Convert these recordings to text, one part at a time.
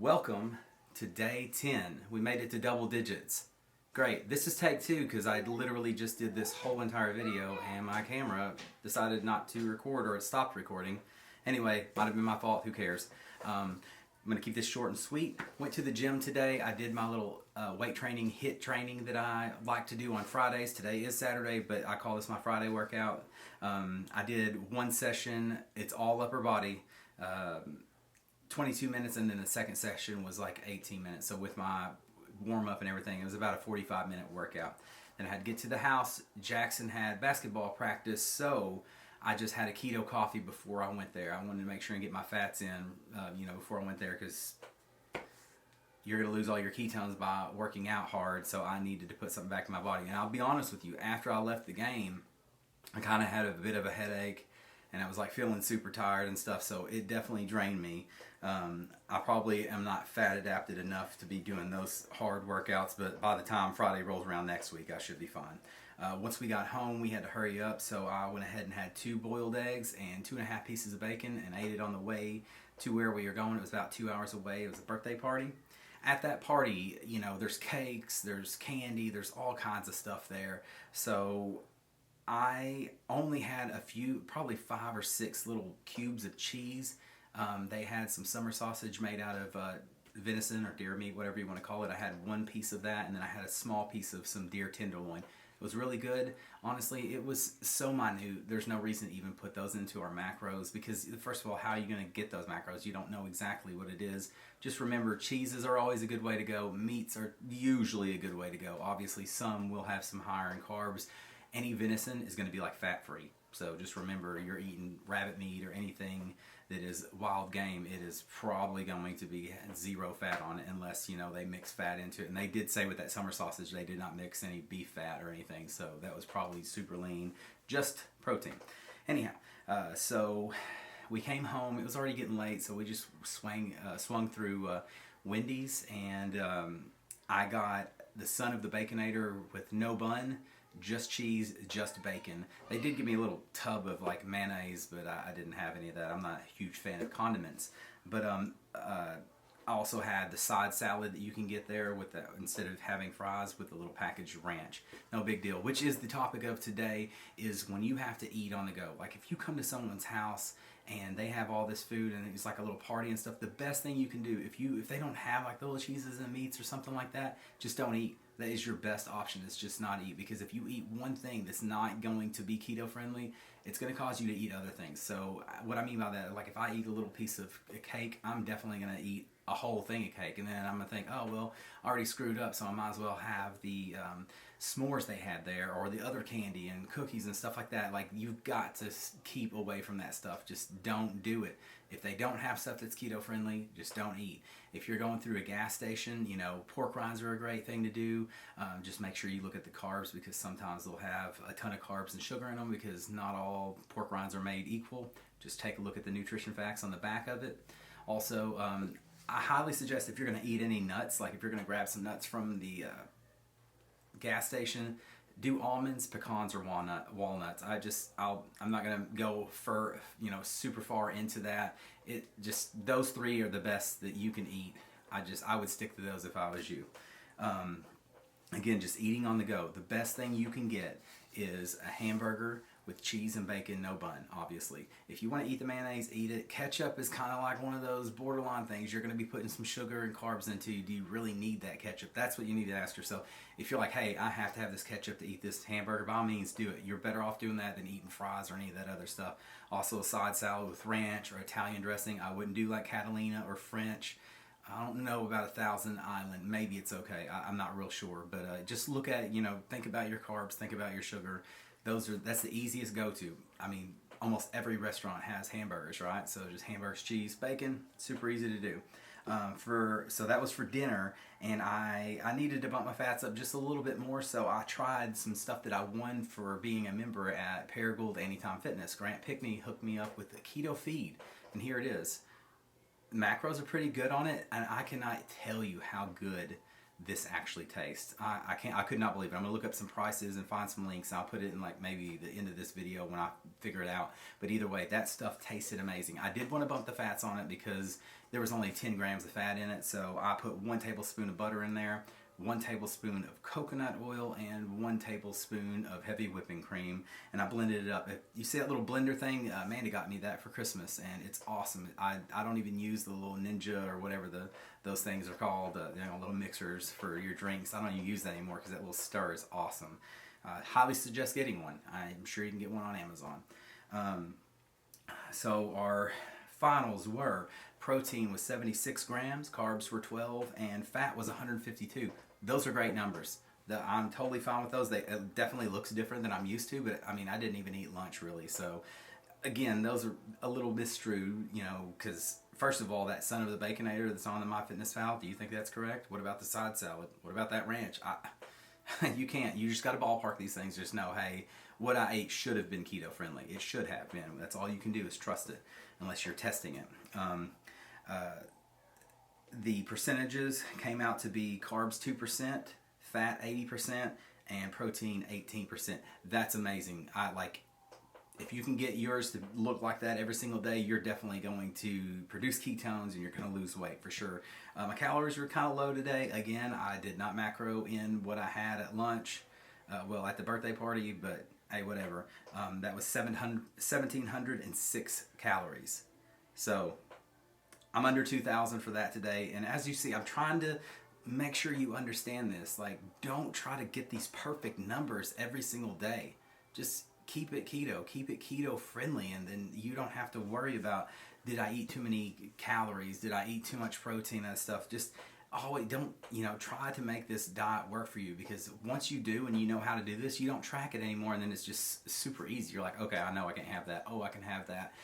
Welcome to day 10. We made it to double digits. Great. This is take 2 because I literally just did this whole entire video and my camera decided not to record, or it stopped recording. Anyway, might have been my fault. Who cares? I'm going to keep this short and sweet. Went to the gym today. I did my little weight training, HIIT training that I like to do on Fridays. Today is Saturday, but I call this my Friday workout. I did one session. It's all upper body. 22 minutes, and then the second session was like 18 minutes. So with my warm-up and everything, it was about a 45-minute workout. Then I had to get to the house. Jackson had basketball practice, so I just had a keto coffee before I went there. I wanted to make sure and get my fats in, before I went there, because you're going to lose all your ketones by working out hard, so I needed to put something back in my body. And I'll be honest with you, after I left the game, I kind of had a bit of a headache, and I was like feeling super tired and stuff, so it definitely drained me. I probably am not fat adapted enough to be doing those hard workouts, but by the time Friday rolls around next week, I should be fine. Once we got home, we had to hurry up, so I went ahead and had 2 boiled eggs and 2.5 pieces of bacon and ate it on the way to where we were going. It was about 2 hours away. It was a birthday party. At that party, there's cakes, there's candy, there's all kinds of stuff there. So I only had a few, probably 5 or 6 little cubes of cheese. They had some summer sausage made out of venison or deer meat, whatever you want to call it. I had 1 piece of that, and then I had a small piece of some deer tenderloin. It was really good. Honestly, it was so minute. There's no reason to even put those into our macros, because first of all, how are you going to get those macros? You don't know exactly what it is. Just remember, cheeses are always a good way to go. Meats are usually a good way to go. Obviously, some will have some higher in carbs. Any venison is going to be like fat-free. So just remember, you're eating rabbit meat or anything that is wild game, it is probably going to be 0 fat on it, unless, they mix fat into it. And they did say with that summer sausage, they did not mix any beef fat or anything. So that was probably super lean, just protein. Anyhow, so we came home. It was already getting late, so we just swung through Wendy's, and I got the Son of the Baconator with no bun, just cheese, just bacon. They did give me a little tub of like mayonnaise, but I didn't have any of that. I'm not a huge fan of condiments. But I also had the side salad that you can get there with the, instead of having fries, with the little packaged ranch. No big deal. Which is the topic of today, is when you have to eat on the go. Like if you come to someone's house and they have all this food and it's like a little party and stuff, the best thing you can do, if they don't have like the little cheeses and meats or something like that, just don't eat. That is your best option, is just not eat. Because if you eat one thing that's not going to be keto friendly, it's going to cause you to eat other things. So what I mean by that, like if I eat a little piece of a cake, I'm definitely going to eat a whole thing of cake, and then I'm going to think, oh well, I already screwed up, so I might as well have the s'mores they had there, or the other candy and cookies and stuff like that. Like, you've got to keep away from that stuff. Just don't do it. If they don't have stuff that's keto friendly, just don't eat. If you're going through a gas station, pork rinds are a great thing to do. Just make sure you look at the carbs, because sometimes they'll have a ton of carbs and sugar in them, because not all pork rinds are made equal. Just take a look at the nutrition facts on the back of it. Also, I highly suggest, if you're going to eat any nuts, like if you're going to grab some nuts from the gas station, do almonds, pecans, or walnuts. I'm not going to go super far into that. Those 3 are the best that you can eat. I would stick to those if I was you. Again, just eating on the go. The best thing you can get is a hamburger with cheese and bacon, no bun, obviously. If you want to eat the mayonnaise, eat it. Ketchup is kind of like one of those borderline things. You're going to be putting some sugar and carbs into. Do you really need that ketchup? That's what you need to ask yourself. If you're like, hey, I have to have this ketchup to eat this hamburger, by all means do it. You're better off doing that than eating fries or any of that other stuff. Also, a side salad with ranch or Italian dressing. I wouldn't do like Catalina or French. I don't know about Thousand Island. Maybe it's okay. I'm not real sure. But just look at, think about your carbs, think about your sugar. That's the easiest go-to. I mean, almost every restaurant has hamburgers, right? So just hamburgers, cheese, bacon, super easy to do. So that was for dinner, and I needed to bump my fats up just a little bit more, so I tried some stuff that I won for being a member at Paragould Anytime Fitness. Grant Pickney hooked me up with the Keto Feed, and here it is. Macros are pretty good on it, and I cannot tell you how good this actually tastes. I could not believe it. I'm gonna look up some prices and find some links. I'll put it in like maybe the end of this video when I figure it out. But either way, that stuff tasted amazing. I did want to bump the fats on it because there was only 10 grams of fat in it, so I put 1 tablespoon of butter in there, 1 tablespoon of coconut oil, and 1 tablespoon of heavy whipping cream, and I blended it up. If you see that little blender thing, Amanda got me that for Christmas, and it's awesome. I don't even use the little Ninja or whatever those things are called, little mixers for your drinks. I don't even use that anymore because that little stir is awesome. Highly suggest getting one. I'm sure you can get one on Amazon. So our finals were: protein was 76 grams, carbs were 12, and fat was 152. Those are great numbers. I'm totally fine with those. It definitely looks different than I'm used to, but I mean, I didn't even eat lunch really. So again, those are a little misstrued, because first of all, that son of the Baconator that's on the MyFitnessPal, do you think that's correct? What about the side salad? What about that ranch? You can't. You just got to ballpark these things. Just know, hey, what I ate should have been keto friendly. It should have been. That's all you can do is trust it, unless you're testing it. The percentages came out to be carbs 2%, fat 80%, and protein 18%. That's amazing. If you can get yours to look like that every single day, you're definitely going to produce ketones and you're going to lose weight for sure. My calories were kind of low today. Again, I did not macro in what I had at lunch, at the birthday party, but hey, whatever. That was 1,706 calories. So I'm under 2,000 for that today. And as you see, I'm trying to make sure you understand this. Don't try to get these perfect numbers every single day. Just keep it keto friendly, and then you don't have to worry about, did I eat too many calories, did I eat too much protein, that stuff. Just always don't, try to make this diet work for you, because once you do and you know how to do this, you don't track it anymore, and then it's just super easy. You're like, okay, I know I can have that. Oh, I can have that.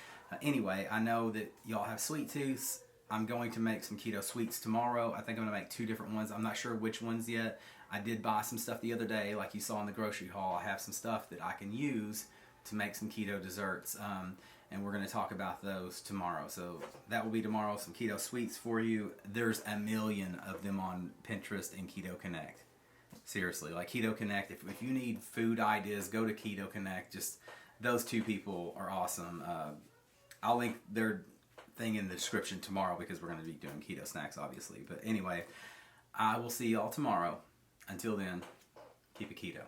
Anyway, I know that y'all have sweet tooths. I'm going to make some keto sweets tomorrow. I think I'm going to make 2 different ones. I'm not sure which ones yet. I did buy some stuff the other day, like you saw in the grocery haul. I have some stuff that I can use to make some keto desserts, and we're going to talk about those tomorrow. So that will be tomorrow, some keto sweets for you. There's a million of them on Pinterest and Keto Connect. Seriously, like Keto Connect, if you need food ideas, go to Keto Connect. Just those 2 people are awesome. I'll link their thing in the description tomorrow, because we're going to be doing keto snacks, obviously. But anyway, I will see y'all tomorrow. Until then, keep it keto.